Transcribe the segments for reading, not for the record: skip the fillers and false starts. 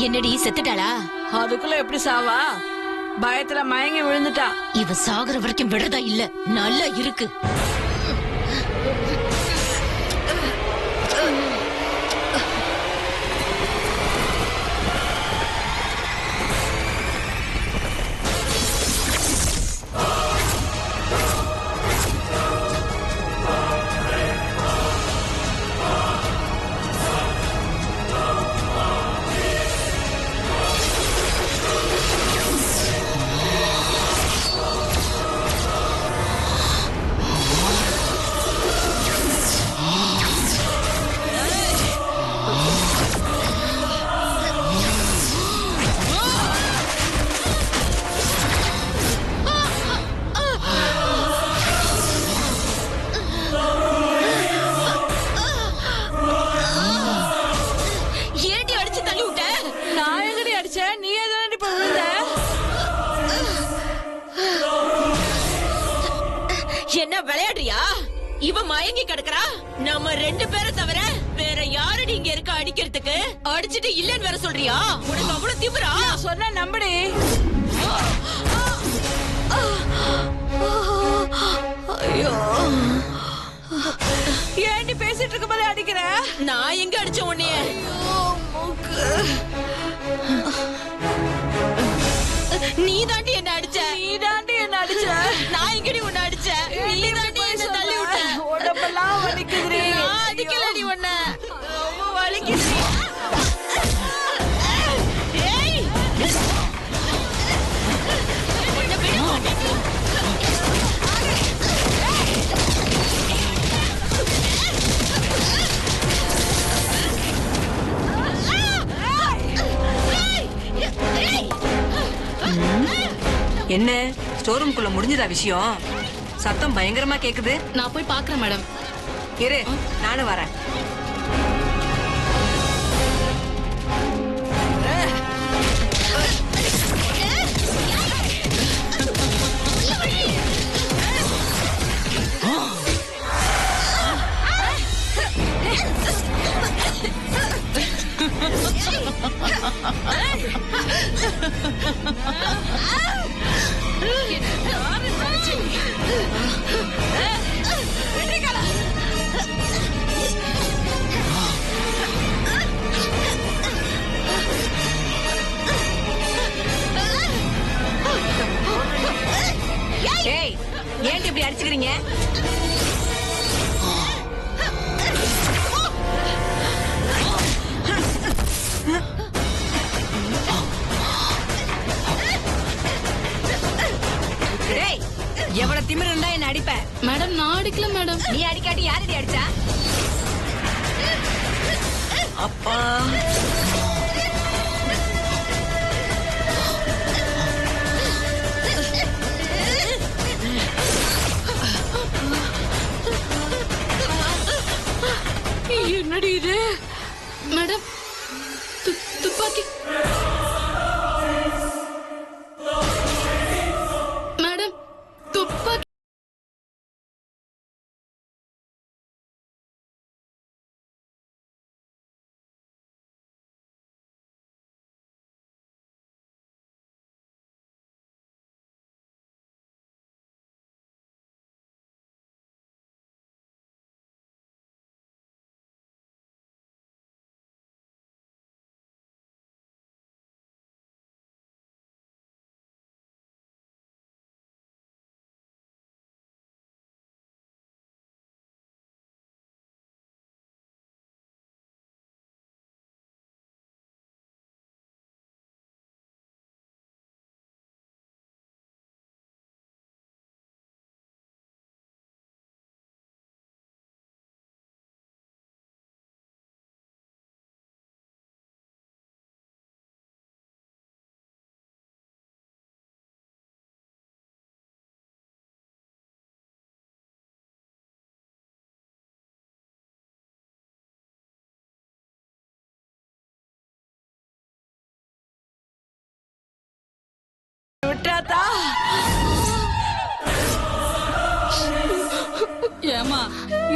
என்னடி செத்துட்டாளா? அதுக்குள்ள எப்படி சாவா? பயத்துல மயங்கி விழுந்துட்டா. இவ சாகுற வரைக்கும் விடுறதா இல்ல. நல்லா இருக்கு. என்ன விளையாடுறியா? இவ மயங்கி கிடக்குறா. நம்ம 2 பேரை தவிர வேற யாரு இங்க இருக்க அடிக்கிறதுக்கு? அடிச்சிட்டு இல்லன்னு வேற சொல்றியா? உனக்கு அவ்வளவு திமிரா? சொன்ன நம்படி. ஐயோ, ஏண்டி பேசிட்டு இருக்க போதே அடிக்கிற? நான் எங்க அடிச்ச உன்னைய? நீ தாண்டி என்ன அடிச்ச. நான் எங்கடி உன்னை அடிச்ச? நீ தாண்டி என்ன தள்ளி விட்ட. உடம்பெல்லாம் வலிக்குதுடி. நான் அடிக்கலடி உன்னை. ரொம்ப வலிக்குதுடி. ஏய், உன்னை விட மாட்டேன். என்ன ஸ்டோர் ரூம்குள்ள முடிஞ்சதா விஷயம்? சத்தம் பயங்கரமா கேக்குது. நான் போய் பாக்குறேன் மேடம். இரு, நானும் வரேன். ஏய், ஏன் இப்படி அடிச்சுக்கிறீங்க? எவ்வளவு திமிரு இருந்தா என்ன அடிப்ப? மேடம் நான் அடிக்கல மேடம். நீ அடிக்காட்டி யாரடி அடிச்சா? அப்பா, என்னடி இது? மேடம் துப்பாக்கி விட்டாத்தா. ஏமா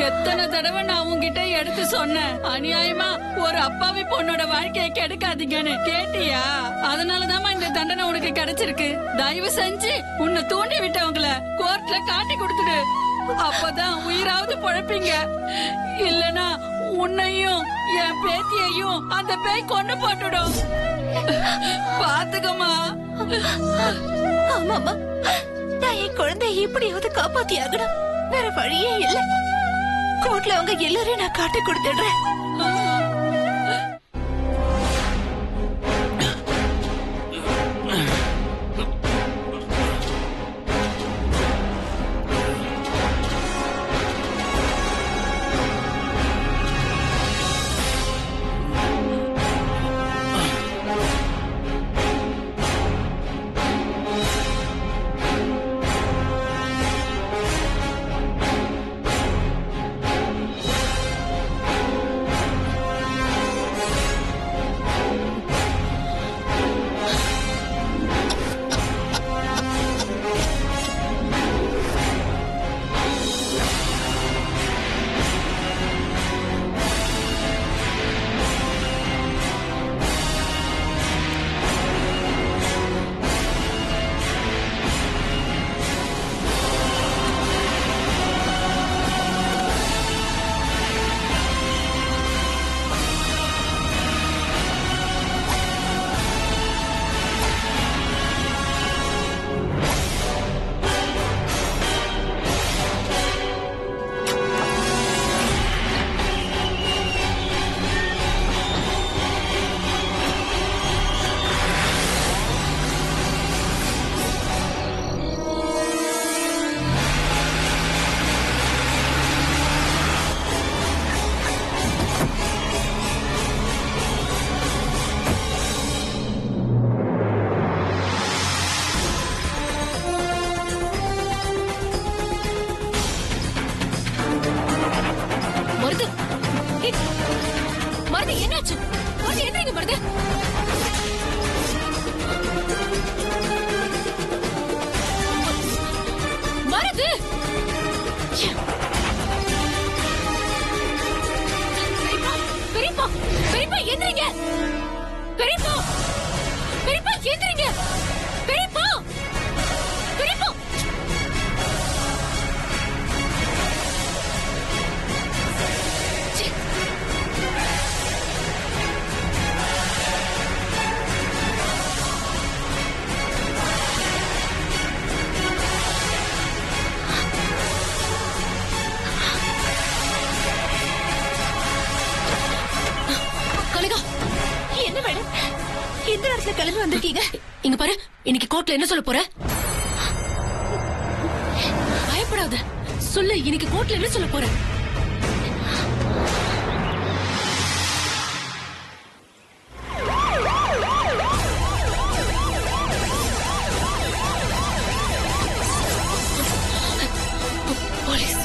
எத்தனை தடவை நான் உன்கிட்ட எடுத்து சொன்னேன், அநியாயமா ஒரு அப்பாவி பொண்ணோட வாழ்க்கையை கெடுக்காதீங்கன்னு கேட்டியா? அதனாலதாம்மா இந்த தண்டனை உனக்கு கிடைச்சிருக்கு. தயவு செஞ்சு உன்னை தூண்டி விட்டவங்கள கோர்ட்ல காட்டி கொடுத்துடு. அப்பதான் உயிராவது பொழைப்பீங்க. இல்லனா உன்னையும் என் பேத்தியையும் அந்த பேய் கொண்டு போட்டுடும். பாத்துக்கமா. ஆமாமா, நான் என் குழந்தைய எப்படியாவது காப்பாத்தி ஆகணும். வேற வழியே இல்ல. கோர்ட்ல அவங்க எல்லாரையும் நான் காட்டி கொடுத்துடுறேன். மருது என்னாச்சு? மருது என்னங்க மருது? மருது பெரியப்பா, பெரியப்பா எந்திரிங்க. பெரியப்பா, பெரியப்பா எந்திரிங்க. பெரியப்பா, பெரியப்பா. என்ன மேடம், இந்த நேரத்துல கிளம்பி வந்திருக்கீங்க? இங்க பாரு, இன்னைக்கு கோர்ட்ல என்ன சொல்ல போற? பயப்படாத, சொல்லு. இன்னைக்கு கோர்ட்ல என்ன சொல்ல போற? போலீஸ்.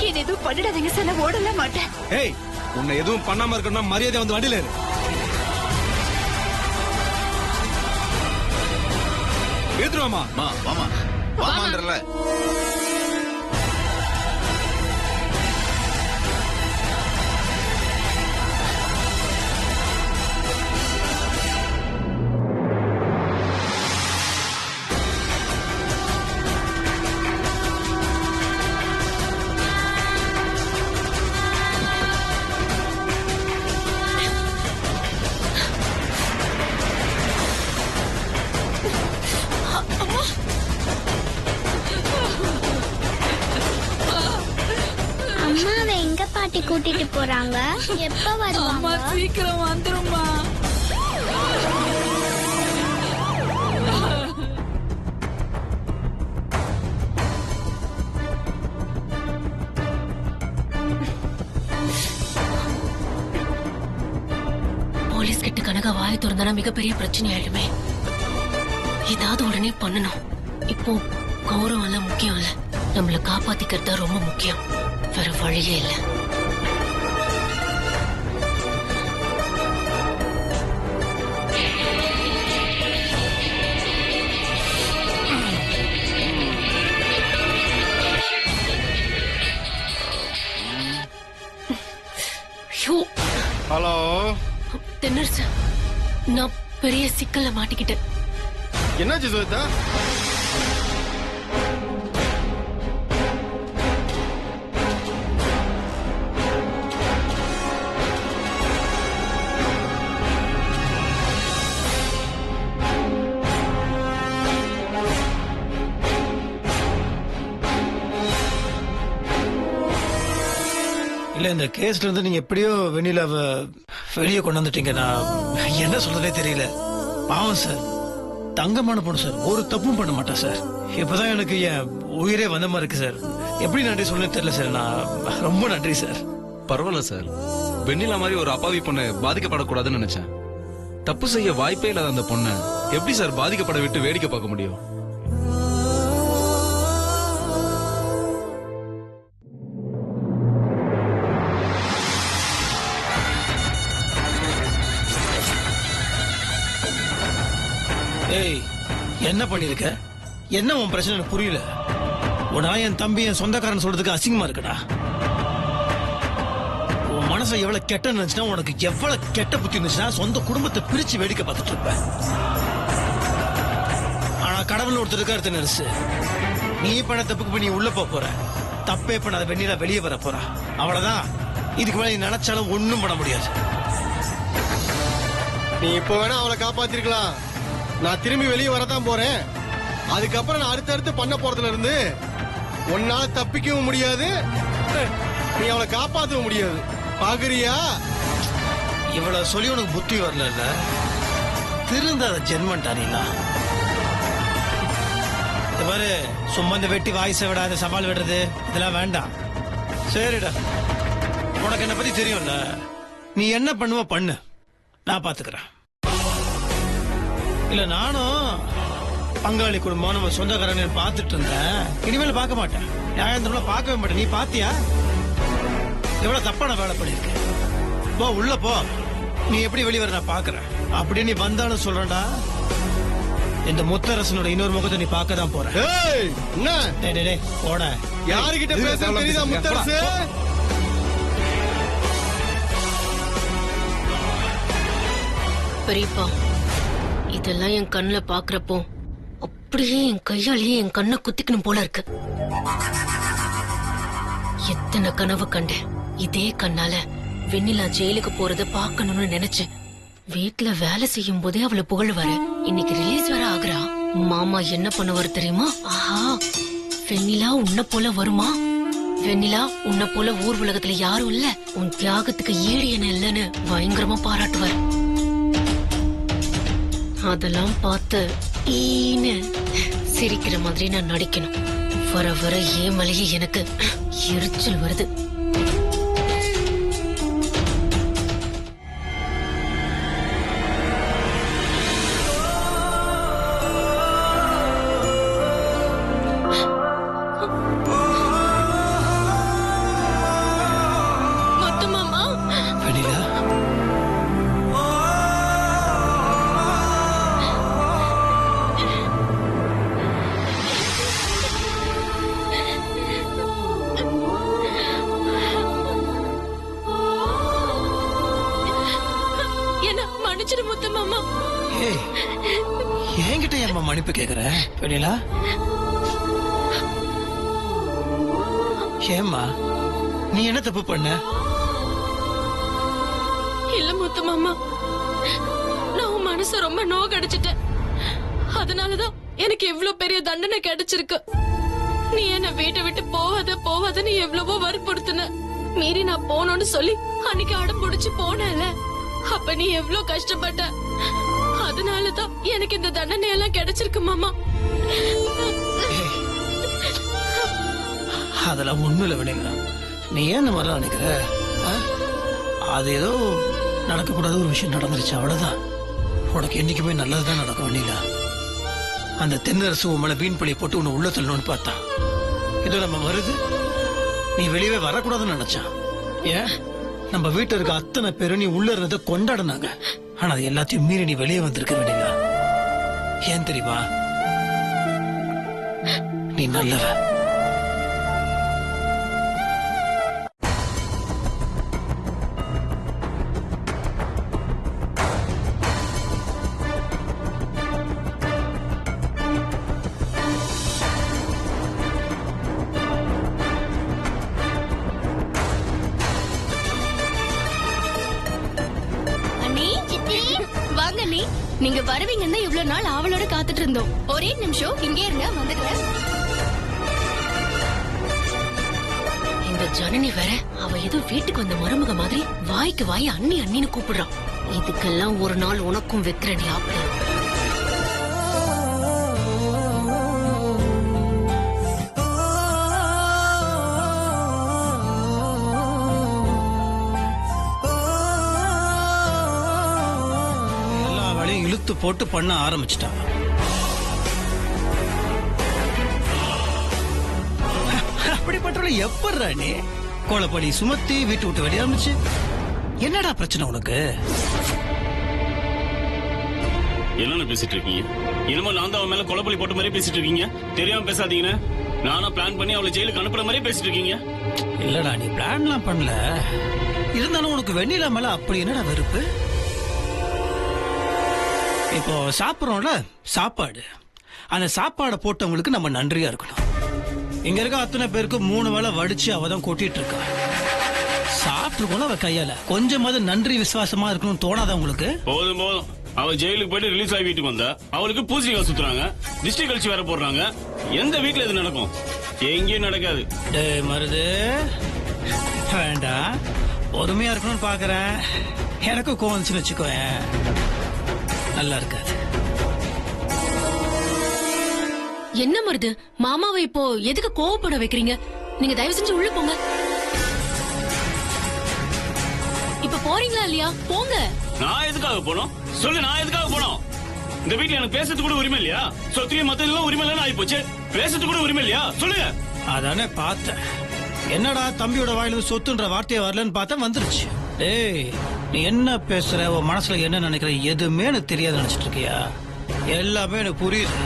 என்ன எதுவும் பண்ணிடாதீங்க சார், நான் ஓடல மாட்டேன். ஏய், உன்னை எதுவும் பண்ணாம இருக்கணும்னா மரியாதை வந்து வண்டியில ஏறு. ஏத்துருவாமா? மாமா வாமான்றல. அம்மாவை எங்க பாட்டி கூட்டிட்டு போறாங்க? எப்ப அம்மா வருவாங்க? சீக்கிரம் வந்துருமா. போலீஸ் கிட்ட கனகா வாய் திறந்தானா மிகப்பெரிய பிரச்சனை ஆயிடுமே. ஏதாவது உடனே பண்ணணும். இப்போ கௌரவம் எல்லாம் முக்கியம் இல்ல, நம்மள காப்பாத்திக்கிறது தான் ரொம்ப முக்கியம். வேற வழியே இல்ல. ஹலோ தென்னரசு, நான் பெரிய சிக்கல்ல மாட்டிக்கிட்டேன். என்னாச்சு சுவேதா? இல்ல இந்த கேஸ்ல இருந்து நீங்க எப்படியோ வெண்ணிலாவை வெளியே கொண்டு வந்துட்டீங்க. நான் என்ன சொல்றதே தெரியல. பாவம் சார், தங்கமான பொண்ணு சார், ஒரு தப்பும் பண்ண மாட்டா சார். இப்பதான் எனக்கு என் உயிரே வந்த மாதிரி இருக்கு சார். எப்படி நன்றி சொல்ல தெரியல சார். நான் ரொம்ப நன்றி சார். பரவாயில்ல சார், வெண்ணிலா மாதிரி ஒரு அப்பாவி பொண்ணு பாதிக்கப்படக்கூடாதுன்னு நினைச்சேன். தப்பு செய்ய வாய்ப்பே இல்லாத அந்த பொண்ணை எப்படி சார் பாதிக்கப்பட விட்டு வேடிக்கை பார்க்க முடியும்? ஏய், என்ன பண்ணிருக்க? என்ன உன் பிரச்சனை எனக்கு புரியல. உடனே என் தம்பி என் சொந்தக்காரன் சொல்றதுக்கு அசிங்கமா இருக்குடா. உன் மனசை எவ்வளவு கெட்ட நினைச்சுன்னா, உனக்கு எவ்வளவு கெட்ட புத்தி இருந்துச்சுன்னா சொந்த குடும்பத்தை பிரிச்சு வேடிக்கை பார்த்துட்டு இருப்ப. ஆனா கடவுள் ஒருத்தர் இருக்காரு நர்சு. நீ பண்ண தப்புக்கு போய் நீ உள்ள போற. தப்பே பண்ணாத வெண்ணிலா வெளியே வர போறா. அவ்வளவுதான். இதுக்கு மேல நீ நினைச்சாலும் ஒண்ணும் பண்ண முடியாது. நீ இப்ப வேணா அவளை காப்பாத்திருக்கலாம். நான் திரும்பி வெளியே வரதான் போறேன். அதுக்கப்புறம் நான் அடுத்தடுத்து பண்ண போறதுல இருந்து உன்னால தப்பிக்கவும் முடியாது, நீ அவளை காப்பாற்றவும் முடியாது. பாக்குறியா? இவ்வளவு சொல்லி உனக்கு புத்தி வரல. திருந்தாத ஜென்மன்டா நீனா. இந்த மாதிரி சும்மா இந்த வெட்டி வாய்ஸை விடாத சவால் விடுறது இதெல்லாம் வேண்டாம். சரிடா, உனக்கு என்ன பத்தி தெரியும்ல. நீ என்ன பண்ணுவ பண்ணு, நான் பாத்துக்கிறேன். இல்ல நானும் பங்காளி குடும்பம் நம்ம சொந்தக்காரங்க பாத்துட்டு இருந்தேன். இனிமேல் பார்க்க மாட்டேன். நியாயந்தரம் பார்க்கவே மாட்டேன். நீ பாத்தியா எவ்வளவு தப்பான வேலை பண்ணிருக்க? போ உள்ள போ. நீ எப்படி வெளியே வர நான் பாக்குறேன். அப்படி நீ வந்தாலும் சொல்றேன்டா, இந்த முத்தரசனோட இன்னொரு முகத்தை நீ பார்க்க தான் போற. என்ன போட. யாருகிட்ட பேச தெரியுதா முத்தரசு? பெரியப்பா, இதெல்லாம் என் கண்ணுல பாக்குறப்போ அப்படியே என் கையாலேயே என் கண்ணை குத்திக்கணும் போல இருக்கு. எத்தனை கனவு கண்டேன். இதே கண்ணால வெண்ணிலா ஜெயிலுக்கு போறத பாக்கணும்னு நினைச்சேன். வீட்டுல வேலை செய்யும் போதே அவளை புகழ்வாரு. இன்னைக்கு ரிலீஸ் வேற ஆகுறா. மாமா என்ன பண்ணுவாரு தெரியுமா? ஆஹா, வெண்ணிலா உன்ன போல வருமா? வெண்ணிலா உன்ன போல ஊர் உலகத்துல யாரும் இல்ல, உன் தியாகத்துக்கு ஈடு என்ன இல்லன்னு பயங்கரமா பாராட்டுவார். அதெல்லாம் பார்த்து ஈன்னு சிரிக்கிற மாதிரி நான் நடிக்கணும். வர வர ஏன் மலையே எனக்கு எரிச்சல் வருது. என்கிட்ட ஏன் மன்னிப்பு கேக்குற வெண்ணிலா? ஏம்மா நீ என்ன தப்பு பண்ண? இல்ல முத்து மாமா, நான் உன் மனச ரொம்ப நோக்கடிச்சிட்டேன். அதனாலதான் எனக்கு இவ்வளவு பெரிய தண்டனை கிடைச்சிருக்கு. நீ என்ன வீட்டை விட்டு போகாத நீ எவ்வளவோ வற்புறுத்தின. மீறி நான் போனோன்னு சொல்லி அன்னைக்கு அடம் பிடிச்சு போனேன்ல, அப்ப நீ எவ்வளவு கஷ்டப்பட்ட. அதனாலதான் எனக்கு இந்த தண்டனை எல்லாம் கிடைச்சிருக்கு மாமா. அதெல்லாம் உண்மையில வெண்ணிலா, நீ ஏன் இந்த மாதிரிலாம் நினைக்கிற? அது ஏதோ நடக்கக்கூடாத ஒரு விஷயம் நடந்துருச்சு, அவ்வளவுதான். உனக்கு என்னைக்குமே நல்லதுதான் நடக்கும் வெண்ணிலா. அந்த தென்னரசு உன் மேல வீண் பழிய போட்டு உன்னை உள்ள தள்ளணும்னு பார்த்தா இதோ நம்ம வருது நீ வெளியவே வரக்கூடாதுன்னு நினைச்சான். ஏன் நம்ம வீட்டுல இருக்க அத்தனை பேரும் நீ உள்ள இருந்ததை கொண்டாடினாங்க. ஆனா அது எல்லாத்தையும் மீறி நீ வெளியே வந்திருக்க வேண்டியதா? ஏன் தெரியுமா? நீ நல்லவ. அண்ணி, சித்தி, வாங்க அண்ணி. நீங்க வருவீங்கன்னு இவ்வளவு நாள் ஆவலோட காத்துட்டு இருந்தோம். ஒரே நிமிஷம் இங்கே இருங்க, வந்துடுறேன். இந்த ஜனனி வேற, அவ ஏதோ வீட்டுக்கு வந்த மருமக மாதிரி வாய்க்கு வாய் அண்ணி அண்ணின்னு கூப்பிடுறான். இதுக்கெல்லாம் ஒரு நாள் உனக்கும் வைக்கிறடி ஆப்பிள். எல்லா வேலையும் இழுத்து போட்டு பண்ண ஆரம்பிச்சிட்டான். அப்படிப்பட்டவளை எப்படா நீ கோலப்படி சுமத்தி வீட்டு விட்டு வெளியே ஆரம்பிச்சு? என்னடா பிரச்சனை உனக்கு? என்னன்னு பேசிட்டு இருக்கீங்க? என்னமோ நான் தான் அவன் மேல கொலைப்பலி போட்ட மாதிரி பேசிட்டு இருக்கீங்க. தெரியாம பேசாதீங்கன்னு நானா பிளான் பண்ணி அவளை ஜெயிலுக்கு அனுப்புற மாதிரி பேசிட்டு இருக்கீங்க. இல்லடா, நீ பிளான்லாம் பண்ணல. இருந்தாலும் உனக்கு வெண்ணிலா மேல அப்படி என்னடா வெறுப்பு? இப்போ சாப்பிடுறோம்ல சாப்பாடு, அந்த சாப்பாடை போட்டவங்களுக்கு நம்ம நன்றியா இருக்கணும். இங்க இருக்க அத்தனை பேருக்கு 3 வேளை வடிச்சு அவதான் கொட்டிட்டு இருக்கா. சாப்பிட்டுருக்கோம் அவ கையால. கொஞ்சமாவது நன்றி விசுவாசமா இருக்கணும்னு தோணாத உங்களுக்கு? போதும் போதும். அவ ஜெயிலுக்கு போயிட்டு ரிலீஸ் ஆகி வீட்டுக்கு வந்தா அவளுக்கு பூசணிக்காய் சுத்துறாங்க, டிஸ்ட்ரி கழிச்சு வேற போடுறாங்க. எந்த வீட்டுல இது நடக்கும்? எங்கேயும் நடக்காது. டேய் மருது, வேண்டாம், பொறுமையா இருக்கணும்னு பாக்குறேன். எனக்கும் கோவம் வந்துச்சுன்னு வச்சுக்கோ, நல்லா இருக்காது. என்ன மருது, மாமாவை இப்போ எதுக்கு கோவப்பட வைக்கிறீங்க? நீங்க தயவு செஞ்சு உள்ள போங்க. இப்ப போறீங்களா இல்லையா? போங்க. நான் எதுக்காக போனோம் சொல்லு? நான் எதுக்காக போனோம்? இந்த வீட்டுல எனக்கு பேசுறதுக்கு கூட உரிமை இல்லையா? சொத்துலயும் மத்ததுலாம் உரிமை இல்லைன்னு ஆகி போச்சு. பேசுறதுக்கு கூட உரிமை இல்லையா? சொல்லுங்க. அதானே பார்த்தேன். என்னடா தம்பியோட வாயிலிருந்து சொத்துன்ற வார்த்தையை வரலன்னு பார்த்தா வந்துருச்சு. டேய், நீ என்ன பேசுற, உன் மனசுல என்ன நினைக்கிற எதுவுமே எனக்கு தெரியாது நினைச்சிட்டு இருக்கியா? எல்லாமே எனக்கு புரியுது.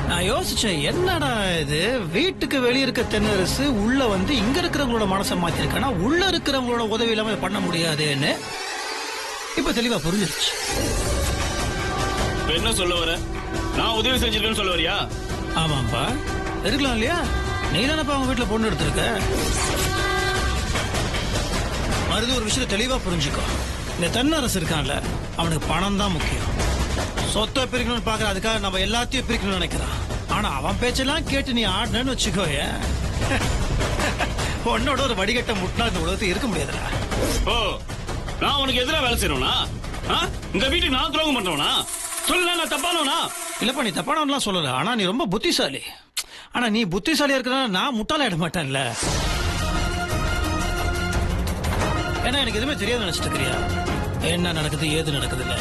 நான் யோசிச்சேன், என்னடா இது, வீட்டுக்கு வெளியே இருக்க தென்னரசு உள்ள வந்து இங்க இருக்கிறவங்களோட மனசை மாத்திருக்கானா, உள்ள இருக்கிறவங்களோட உதவி இல்லாம இதை பண்ண முடியாதுன்னு இப்ப தெளிவா புரிஞ்சிருச்சு. என்ன சொல்ல வர? நான் உதவி செஞ்சிருக்கேன்னு சொல்ல வரியா? ஆமாப்பா, இருக்கலாம் இல்லையா? நீ தானப்பா அவங்க வீட்டுல பொண்ணு எடுத்திருக்க. மருது, ஒரு விஷயத்தை தெளிவா புரிஞ்சுக்கோ. இந்த தென்னரசு இருக்கான்ல, அவனுக்கு பணம் தான் முக்கியம். சொத்தை பிரிக்கணும்னு பாக்குற, அதுக்காக நம்ம எல்லாத்தையும் பிரிக்கணும்னு நினைக்கிறான். ஆனா அவன் பேச்செல்லாம் கேட்டு நீ ஆடணும்னு வச்சுக்கோய, உன்னோட ஒரு வடிகட்ட முட்டினா இந்த உலகத்துக்கு இருக்க முடியாதுடா. ஓ, நான் உனக்கு எதிராக வேலை செய்யணும்னா? இந்த வீட்டுக்கு நான் துரோகம் பண்றவனா? சொல்ல, நான் தப்பானவனா? இல்லப்பா, நீ தப்பானவன்லாம் சொல்லல. ஆனா நீ ரொம்ப புத்திசாலி. ஆனா நீ புத்திசாலியா இருக்கிறதா நான் முட்டாளாயிட மாட்டேன்ல. ஏன்னா எனக்கு எதுவுமே தெரியாது நினைச்சிட்டு இருக்கிறியா? என்ன நடக்குது ஏது நடக்குது இல்ல,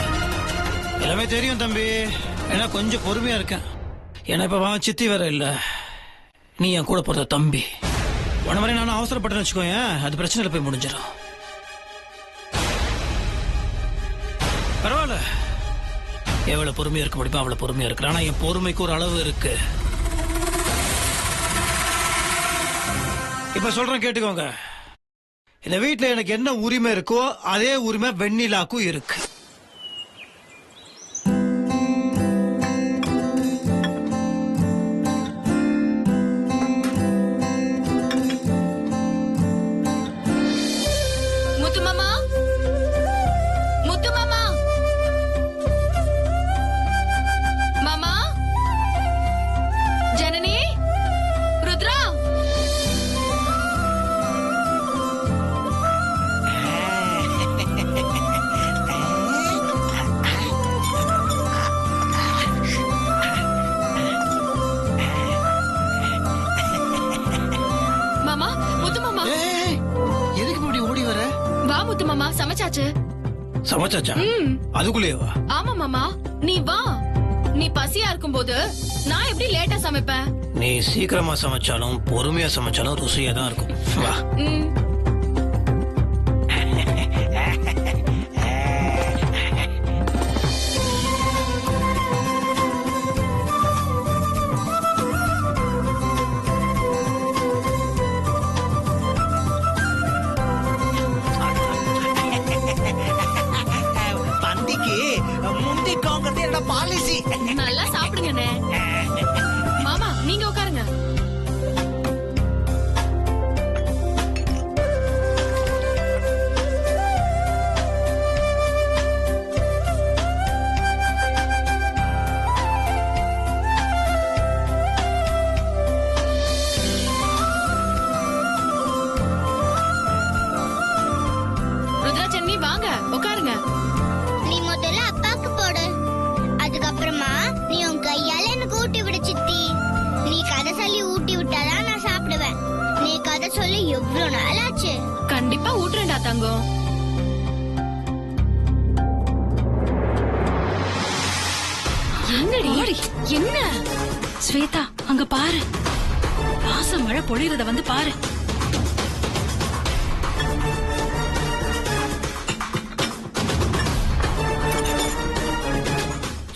எல்லாமே தெரியும் தம்பி. ஏன்னா கொஞ்சம் பொறுமையா இருக்கேன். ஏன்னா இப்ப சித்தி வேற இல்ல, நீ என் கூட போற தம்பி. உன மாதிரி நானும் அவசரப்பட்டேன்னு வச்சுக்கோங்க, அது பிரச்சனையில போய் முடிஞ்சிடும். பரவாயில்ல, எவ்வளவு பொறுமையா இருக்க முடியுமோ அவ்வளவு பொறுமையா இருக்கு. ஆனா என் பொறுமைக்கு ஒரு அளவு இருக்கு. இப்ப சொல்றேன் கேட்டுக்கோங்க. இந்த வீட்டுல எனக்கு என்ன உரிமை இருக்கோ அதே உரிமை வெண்ணிலாக்கும் இருக்கு. சமைச்சாச்சு. சமைச்சாச்சா அதுக்குள்ளேயேவா? ஆமா மாமா, நீ வா. நீ பசியா இருக்கும்போது நான் எப்படி லேட்டா சமைப்பேன்? நீ சீக்கிரமா சமைச்சாலும் பொறுமையா சமைச்சாலும் ருசியா தான் இருக்கும். வா. ம். பந்திக்கு முந்தி கோங்கிறது என்னோட பாலிசி. நல்லா சாப்பிடுங்கண்ணே. மாமா நீங்க உட்காருங்க. ருத்ராஜன் நீ வாங்க உட்காருங்க. நீ முதல்ல அப்பாக்கு போடு, அதுக்கப்புறமா நீ உன் கையால எனக்கு ஊட்டி விடு சித்தி. நீ கதை சொல்லி ஊட்டி விட்டாதான் நான் சாப்பிடுவேன். நீ கதை சொல்லி எவ்வளவு நாள் ஆச்சு? கண்டிப்பா ஊட்டுறேன்டா தங்கம். என்னடி என்ன? ஸ்வேதா அங்க பாரு, பாச மழை பொழியறத வந்து பாரு.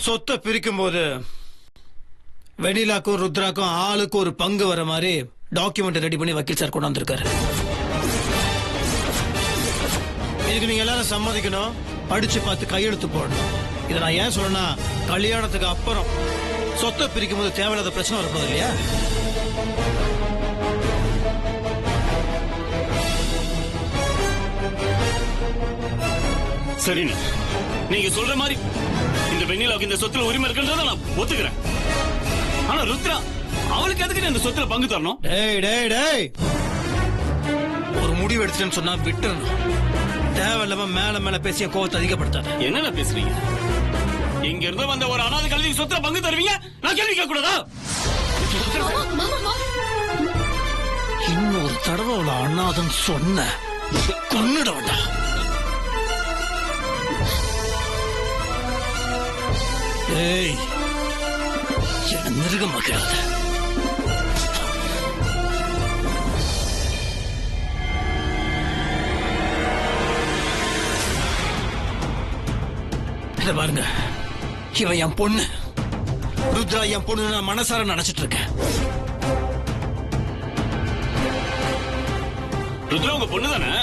சொத்தை பிரிக்கும் போது வெனிலாக்கும் ருத்ராக்கும் ஆளுக்கு ஒரு பங்கு வர மாதிரி டாக்குமெண்ட் ரெடி பண்ணி வக்கீல் சார் கொண்டு வந்திருக்காரு. இதுக்கு நீங்க எல்லாரும் சம்மதிக்கணும், படிச்சு பார்த்து கையெழுத்து போடணும். இதை நான் ஏன் சொல்றேன்னா, கல்யாணத்துக்கு அப்புறம் சொத்தை பிரிக்கும் போது தேவையில்லாத பிரச்சனை வரக்கூடாது இல்லையா? சரிண்ணே, நீங்க சொல்ற மாதிரி இந்த வெண்ணிலாவுக்கு இந்த சொத்துல உரிமை இருக்குன்றத நான் ஒத்துக்கிறேன். ஆனா ருத்ரா, அவளுக்கு எதுக்கு இந்த சொத்துல பங்கு தரணும்? டேய் டேய் டேய், ஒரு முடிவு எடுத்துட்டேன்னு சொன்னா விட்டுறணும். தேவையில்லாம மேல மேல பேசிய கோவத்தை அதிகப்படுத்தாத. என்னென்ன பேசுறீங்க? இங்க இருந்து வந்த ஒரு அனாதை கல்விக்கு சொத்துல பங்கு தருவீங்க, நான் கேள்வி கேட்க கூடாதா? இன்னொரு தடவை அவளை அண்ணாதன்னு சொன்ன கொன்னுட வேண்டாம். ஏய், என்ன மிருகமாக்கிறாத. இத பாருங்க, இவன் என் பொண்ணு. ருத்ரா என் பொண்ணு நான் மனசார நினைச்சிட்டு இருக்கேன். ருத்ரா உங்க பொண்ணு தானே?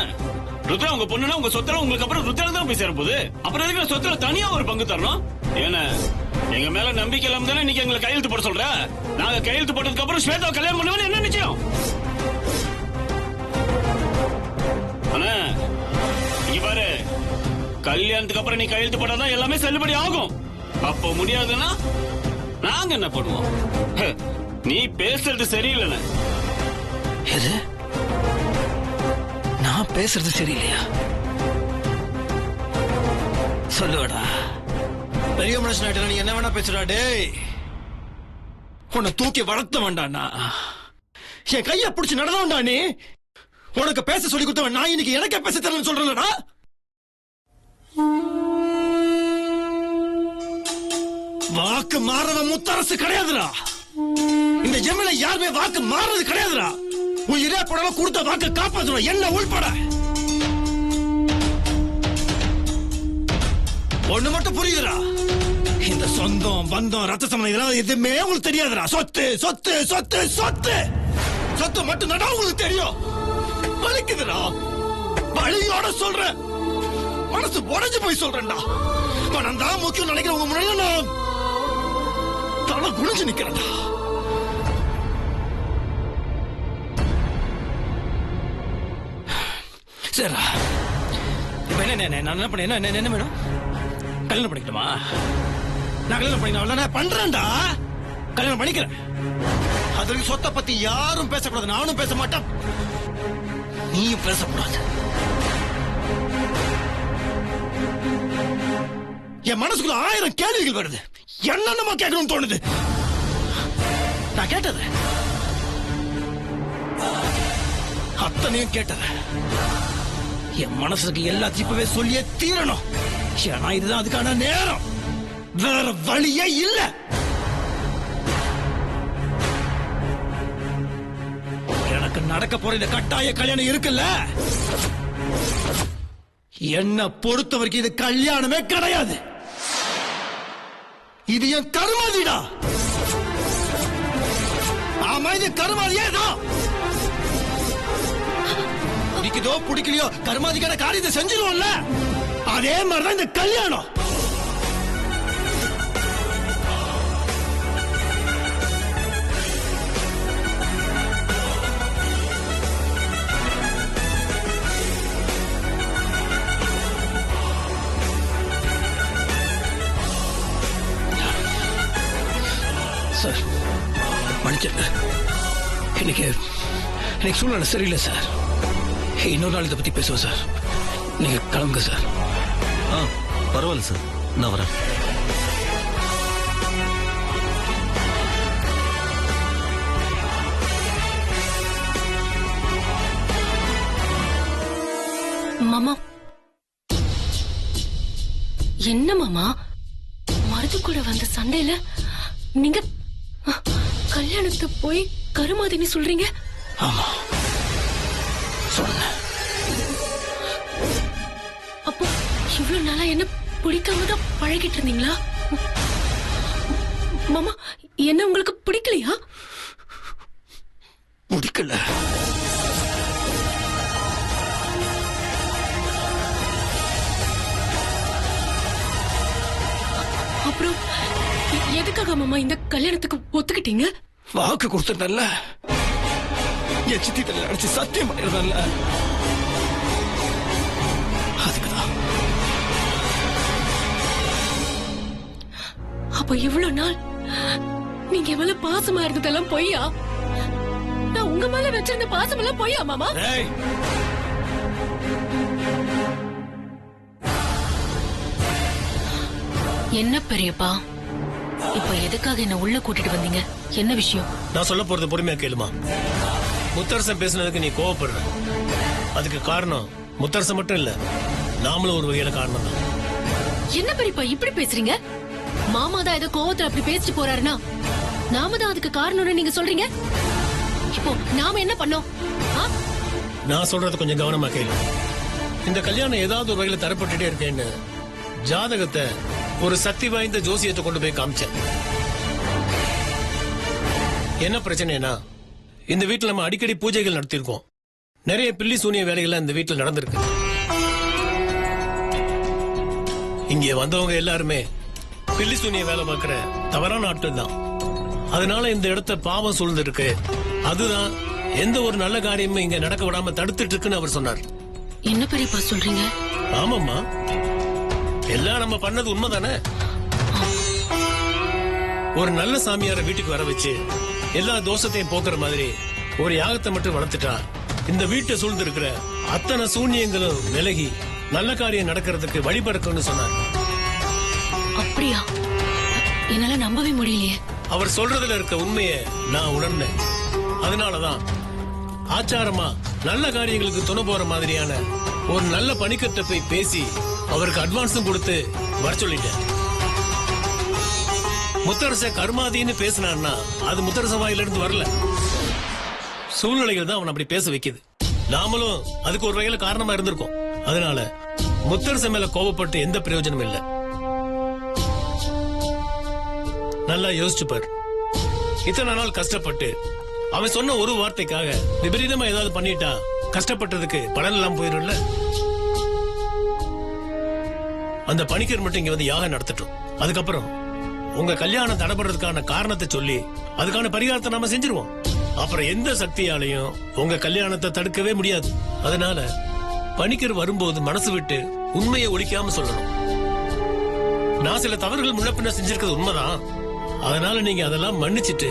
ருத்ரா உங்க பொண்ணுனா உங்க சொத்துல உங்களுக்கு அப்புறம் ருத்ரா தான் போய் சேர போகுது. அப்புறம் எதுக்கு சொத்துல தனியா ஒரு பங்கு தரணும்? ஏன்னா எங்க மேல நம்பிக்கை இல்லாம தானே இன்னைக்கு எங்களை கையெழுத்து போட சொல்ற. நாங்க கையெழுத்து போட்டதுக்கு அப்புறம் ஸ்வேதா கல்யாணம் பண்ணுவோம் என்ன நிச்சயம்? ஆனா இங்க பாரு, கல்யாணத்துக்கு அப்புறம் நீ கையெழுத்து போட்டாதான் எல்லாமே செல்லுபடி ஆகும். அப்போ முடியாதுன்னா நாங்க என்ன பண்ணுவோம்? நீ பேசுறது சரியில்லைன்னு. எது? நான் பேசுறது சரியில்லையா? சொல்லுவடா, பெரிய மனுஷன் ஆயிட்டா நீ என்ன வேணா பேசுடா. டேய், உன்னை தூக்கி வளர்த்த வேண்டாண்ணா, என் கைய பிடிச்சு நடந்த வேண்டா. நீ உனக்கு பேச சொல்லி கொடுத்தவன் நான் இன்னைக்கு எனக்கே பேச தெரியலன்னு சொல்றேன்டா. வாக்கு மாறவன் முத்தரசு கிடையாதுடா. இந்த ஜெமில யாருமே வாக்கு மாறது கிடையாதுடா. உயிரே படம் கொடுத்த வாக்கு காப்பாற்றணும், என்ன உள்பட. ஒண்ணு மட்டும் புரியுதுடா, இந்த சொந்தம் பந்தம் ரத்த சம்பந்தம் இதெல்லாம் எதுவுமே உங்களுக்கு தெரியாதுடா. சொத்து சொத்து சொத்து சொத்து சொத்து மட்டும் நட உங்களுக்கு தெரியும். வலிக்குதுடா, வலியோட சொல்றேன், மனசு உடைஞ்சு போய் சொல்றேன்டா. பணம் தான் முக்கியம் நினைக்கிற உங்க முன்னாடி நான் தலை குனிஞ்சு நிக்கிறேன்டா. சரிடா, இப்ப என்ன நான் என்ன பண்ண என்ன வேணும்? கல்யாணம் பண்ணிக்கணுமா? நான் கல்யாணம் பண்ணிக்கலாம், நான் பண்றேன்டா. கல்யாணம் பண்ணிக்கிறேன். அதுல சொத்தை பத்தி யாரும் பேசக்கூடாது, நானும் பேச மாட்டேன், நீயும் பேசக்கூடாது. என் மனசுக்குள்ள 1000 கேள்விகள் வருது, என்னென்னமா கேட்கணும்னு தோணுது. நான் கேட்டது அத்தனையும் கேட்டது. என் மனசுக்கு எல்லாத்தையும் இப்பவே சொல்லியே தீரணும். ஏன்னா இதுதான் அதுக்கான நேரம். வேற வழியே இல்ல. எனக்கு நடக்க போற இந்த கட்டாய கல்யாணம் இருக்குல்ல, என்ன பொறுத்த வரைக்கும் இது கல்யாணமே கிடையாது. இது என் கருமாதிடா. ஆமா, இது கருமாதியே தான். பிடிக்குதோ பிடிக்கலையோ கருமாதிக்கான காரியத்தை செஞ்சிருவோம்ல, அதே மாதிரிதான் இந்த கல்யாணம். சார் மன்னிச்சிருங்க, இன்னைக்கு சூழ்நிலை சரியில்லை சார். இன்னொரு நாள் இதை பத்தி பேசுவோம் சார். நீங்க கிளம்புங்க சார். பரவாயில்ல சார், நான் வரேன். மாமா, என்ன மாமா மருது கூட வந்த சண்டையில நீங்க கல்யாணத்தை போய் கருமாதினி சொல்றீங்க? ஆமா சொன்னேன். அப்போ இவ்வளவு நாளா என்ன பிடிக்காம தான் பழகிட்டு இருந்தீங்களா? மாமா, என்ன உங்களுக்கு பிடிக்கலையா? பிடிக்கல. அப்புறம் எதுக்காக மாமா இந்த கல்யாணத்துக்கு ஒத்துக்கிட்டீங்க? வாக்கு கொடுத்துட்டல, என் சித்தி தலை அடிச்சு சத்தியம் பண்ணிருந்தல, அதுக்குதான். அப்ப இவ்வளவு நாள் நீங்க எவ்வளவு பாசமா இருந்ததெல்லாம் பொய்யா? நான் உங்க மேல வச்சிருந்த பாசம் எல்லாம் பொய்யா மாமா? என்ன பெரியப்பா, இப்ப எதுக்காக என்ன உள்ள கூட்டிட்டு வந்தீங்க? என்ன விஷயம்? நான் சொல்ல போறது பொறுமையா கேளுமா. முத்தரசன் பேசுனதுக்கு நீ கோவப்படுற, அதுக்கு காரணம் முத்தரசன் மட்டும் இல்ல, நாமளும் ஒரு வகையில காரணம் தான். என்ன பெரியப்பா இப்படி பேசுறீங்க? மாமா தான் ஏதோ கோவத்துல அப்படி பேசிட்டு போறாருன்னா நாம தான் அதுக்கு காரணம்னு நீங்க சொல்றீங்க. இப்போ நாம என்ன பண்ணோம்? நான் சொல்றது கொஞ்சம் கவனமா கேளு. இந்த கல்யாணம் ஏதாவது ஒரு வகையில தரப்பட்டுட்டே இருக்கேன்னு ஜாதகத்தை ஒரு சக்தி வாய்ந்த ஜோசியத்தை கொண்டு போய் காமிச்சேன். என்ன பிரச்சனைனா, இந்த வீட்டுல நம்ம அடிக்கடி பூஜைகள் நடத்திருக்கோம். நிறைய பில்லி சூனிய வேலைகள் இந்த வீட்டுல நடந்திருக்கு. இங்கே வந்தவங்க எல்லாருமே பில்லி சூனிய வேலை பார்க்கிற தவறான ஆட்கள் தான். அதனால இந்த இடத்த பாவம் சூழ்ந்து இருக்கு. அதுதான் எந்த ஒரு நல்ல காரியமும் இங்க நடக்க விடாம தடுத்துட்டு இருக்குன்னு அவர் சொன்னார். என்ன பெரியப்பா சொல்றீங்க? ஆமாம்மா, எல்லாம் நம்ம பண்ணது உண்மைதானே. ஒரு நல்ல சாமியார வீட்டுக்கு வர வச்சு எல்லா தோஷத்தையும் போக்குற மாதிரி ஒரு யாகத்தை மட்டும் வளர்த்துட்டா இந்த வீட்டை சூழ்ந்து இருக்கிற அத்தனை சூன்யங்களும் விலகி நல்ல காரியம் நடக்கிறதுக்கு வழிபடுக்கும்னு சொன்னார். அப்படியா? என்னால நம்பவே முடியலையே. அவர் சொல்றதுல இருக்க உண்மையை நான் உணர்ந்தேன். அதனாலதான் ஆச்சாரமா நல்ல காரியங்களுக்கு துணை போற மாதிரியான ஒரு நல்ல பணிக்கட்ட போய் பேசி அவருக்கு அட்வான்ஸும் கொடுத்து வர சொல்லிட்டேன். முத்தரச கருமாதின்னு பேசினான்னா அது முத்தரச வாயிலிருந்து வரல, சூழ்நிலைகள் தான் அவன் அப்படி பேச வைக்குது. நாமளும் அதுக்கு ஒரு வகையில காரணமா இருந்திருக்கோம். அதனால முத்தரச மேல கோபப்பட்டு எந்த பிரயோஜனம் இல்லை. நல்லா யோசிச்சு பாரு. இத்தனை நாள் கஷ்டப்பட்டு அவன் சொன்ன ஒரு வார்த்தைக்காக விபரீதமா ஏதாவது பண்ணிட்டா கஷ்டப்பட்டதுக்கு பலன் எல்லாம் போயிடும்ல. அந்த பணிக்கர் மட்டும் இங்க வந்து யாகம் நடத்தட்டும். அதுக்கப்புறம் உங்க கல்யாணம் தடைபடுறதுக்கான காரணத்தை சொல்லி அதுக்கான பரிகாரத்தை நாம செஞ்சிருவோம். அப்புறம் எந்த சக்தியாலையும் உங்க கல்யாணத்தை தடுக்கவே முடியாது. அதனால பணிக்கர் வரும்போது மனசு விட்டு உண்மையை ஒழிக்காம சொல்லணும். நான் சில தவறுகள் முன்ன பின்ன செஞ்சிருக்கிறது உண்மைதான். அதனால நீங்க அதெல்லாம் மன்னிச்சிட்டு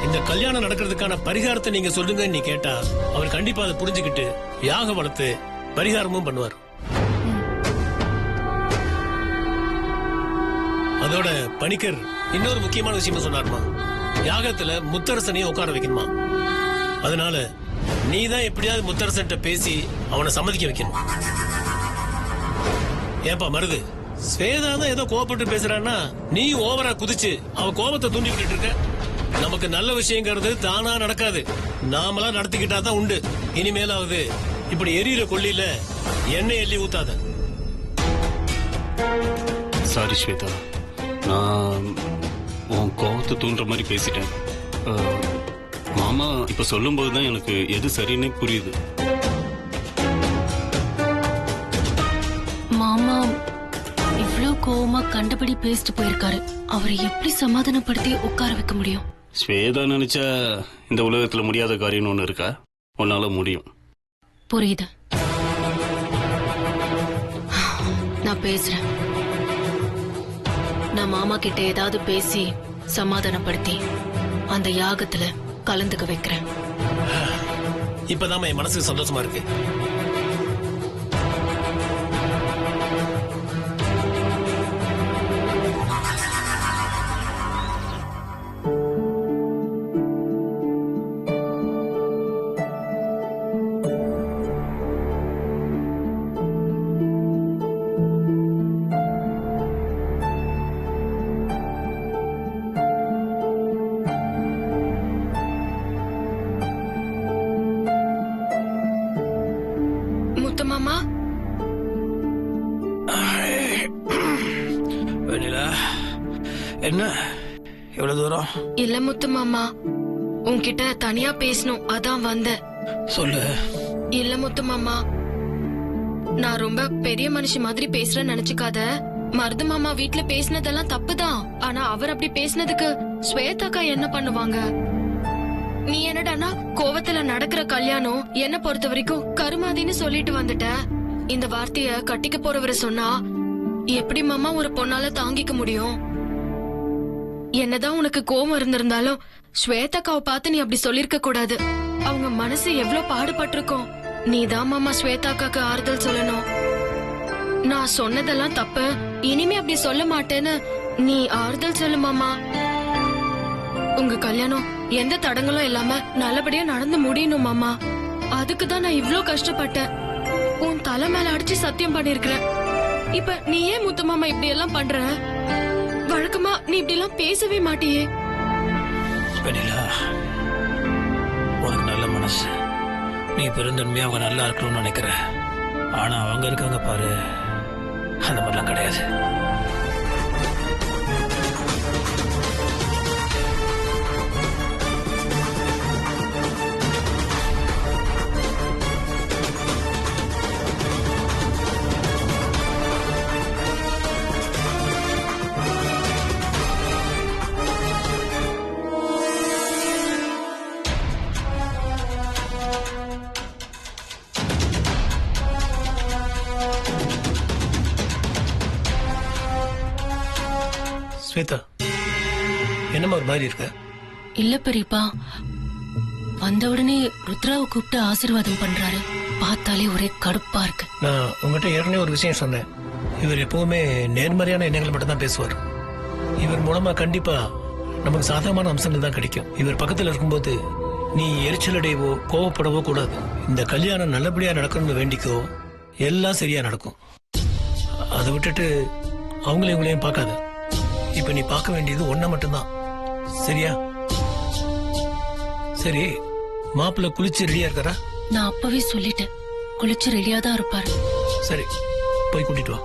இந்த கல்யாணம் நடக்கிறதுக்கான பரிகாரத்தை நீங்க சொல்லுங்கன்னு நீ கேட்டா அவர் கண்டிப்பா அதை புரிஞ்சுக்கிட்டு யாக வளர்த்து பரிகாரமும் பண்ணுவார். அதோட பணிக்கர் இன்னொரு முக்கியமான விஷயமா சொன்னார்மா, யாகத்துல முத்தரசனையும் உட்கார வைக்கணுமா. அதனால நீ தான் எப்படியாவது முத்தரசன்ட்ட பேசி அவனை சம்மதிக்க வைக்கணும். ஏப்பா மருது, ஸ்வேதா தான் ஏதோ கோபப்பட்டு பேசுறான்னா நீ ஓவரா குதிச்சு அவ கோபத்தை தூண்டி விட்டுட்டு இருக்க. நமக்கு நல்ல விஷயங்கிறது தானா நடக்காது, நாமளா நடத்திக்கிட்டா தான் உண்டு. இனிமேலாவது இப்படி எரியிற கொள்ளியில எண்ணெய் எள்ளி ஊத்தாத. சாரி ஸ்வேதா, நான் உன் கோபத்தை தூண்டுற மாதிரி பேசிட்டேன். மாமா இப்ப சொல்லும் போதுதான் எனக்கு எது சரின்னு புரியுது. மாமா இவ்ளோ கோவமா கண்டபடி பேசிட்டு போயிருக்காரு. அவரை எப்படி சமாதானப்படுத்தி உட்கார வைக்க முடியும்? ஸ்வேதா நினைச்சா இந்த உலகத்துல முடியாத காரியம்னு ஒண்ணு இருக்கா? உன்னால முடியும். புரியுது, நான் பேசுறேன். நான் மாமா கிட்ட ஏதாவது பேசி சமாதானப்படுத்தி அந்த யாகத்துல கலந்துக்க வைக்கிறேன். இப்பதான் என் மனசுக்கு சந்தோஷமா இருக்கு. மாமா வெண்ணிலா, என்ன எவ்வளவு தூரம்? இல்ல முத்து மாமா, உன்கிட்ட தனியா பேசணும், அதான் வந்தேன். சொல்லு. இல்ல முத்து மாமா, நான் ரொம்ப பெரிய மனுஷி மாதிரி பேசுறேன்னு நினைச்சுக்காத. மருது மாமா வீட்டுல பேசினதெல்லாம் தப்புதான். ஆனா அவர் அப்படி பேசினதுக்கு ஸ்வேதாக்கா என்ன பண்ணுவாங்க? நீ என்னடானா கோவத்துல நடக்கிற கல்யாணம் என்ன பொறுத்த வரைக்கும் கருமாதின்னு சொல்லிட்டு வந்துட்ட. இந்த வார்த்தைய கட்டிக்க போறவரை சொன்னா எப்படி மாமா ஒரு பொண்ணால தாங்கிக்க முடியும்? என்னதான் உனக்கு கோவம் இருந்திருந்தாலும் ஸ்வேதாக்காவை பார்த்து நீ அப்படி சொல்லிருக்க கூடாது. அவங்க மனசு எவ்வளவு பாடுபட்டிருக்கோம். நீதான் மாமா ஸ்வேதாக்காக்கு ஆறுதல் சொல்லணும். நான் சொன்னதெல்லாம் தப்பு, இனிமே அப்படி சொல்ல மாட்டேன்னு நீ ஆறுதல் சொல்லு மாமா. உங்க கல்யாணம் எந்த தடங்களும் இல்லாம நல்லபடியா நடந்து முடியணும் மாமா. அதுக்குதான் நான் இவ்ளோ கஷ்டப்பட்டேன். உன் தலை மேல அடிச்சு சத்தியம் பண்ணிருக்கிறேன். இப்ப நீ ஏன் முத்து மாமா இப்படி எல்லாம் பண்ற? வழக்கமா நீ இப்படி எல்லாம் பேசவே மாட்டியே. வெண்ணிலா, உனக்கு நல்ல மனசு, நீ பெருந்தன்மையா அவங்க நல்லா இருக்கணும்னு நினைக்கிற. ஆனா அவங்க இருக்காங்க பாரு, அந்த மாதிரிலாம் கிடையாது. ஸ்வேதா, என்னமா ஒரு மாதிரி இருக்க? இல்ல பெரியப்பா, வந்த உடனே ருத்ராவை கூப்பிட்டு ஆசீர்வாதம் பண்றாரு. பார்த்தாலே ஒரே கடுப்பா இருக்கு. நான் உங்ககிட்ட ஏற்கனவே ஒரு விஷயம் சொன்னேன். இவர் எப்பவுமே நேர்மறையான எண்ணங்கள் மட்டும் தான் பேசுவார். இவர் மூலமா கண்டிப்பா நமக்கு சாதகமான அம்சங்கள் தான் கிடைக்கும். இவர் பக்கத்துல இருக்கும்போது நீ எரிச்சல் அடையவோ கோவப்படவோ கூடாது. இந்த கல்யாணம் நல்லபடியா நடக்கணும்னு வேண்டிக்கோ, எல்லாம் சரியா நடக்கும். அதை விட்டுட்டு அவங்களையும் இவங்களையும் பார்க்காத. இப்ப நீ பார்க்க வேண்டியது ஒன்ன மட்டும்தான், சரியா? சரி, மாப்பிள்ள குளிச்சு ரெடியா இருக்காரா? நான் அப்பவே சொல்லிட்டேன், குளிச்சு ரெடியா தான் இருப்பாரு. சரி, போய் கூட்டிட்டு வா.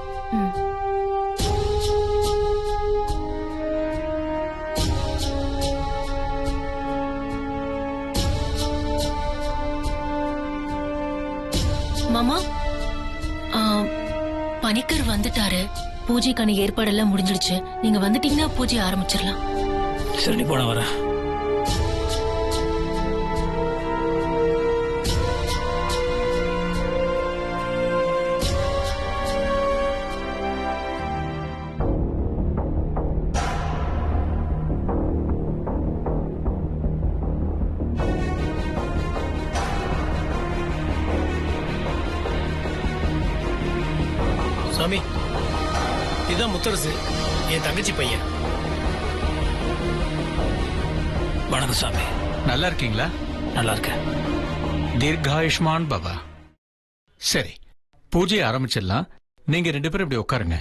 மாமா, பணிக்கர் வந்துட்டாரு. பூஜைக்கான ஏற்பாடெல்லாம் முடிஞ்சிடுச்சு. நீங்க வந்துட்டீங்கன்னா பூஜை ஆரம்பிச்சிடலாம். சரி, நீ போன வர. சாமி, இதான் முத்தரசு, என் தங்கச்சி பையன். வணக்கம் சாமி. நல்லா இருக்கீங்களா? நல்லா இருக்கேன். தீர்காயுஷ்மான் பவா. சரி, பூஜையை ஆரம்பிச்சிடலாம். நீங்க 2 பேரும் இப்படி உட்காருங்க.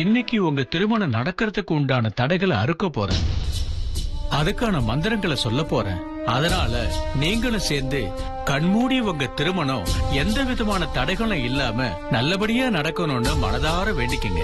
இன்னைக்கு உங்க திருமணம் நடக்கிறதுக்கு உண்டான தடைகளை அறுக்க போறேன். அதுக்கான மந்திரங்களை சொல்ல போறேன். அதனால நீங்களும் சேர்ந்து கண்மூடி உங்க திருமணம் எந்த விதமான தடைகளும் இல்லாம நல்லபடியா நடக்கணும்னு மனதார வேண்டிக்கங்க.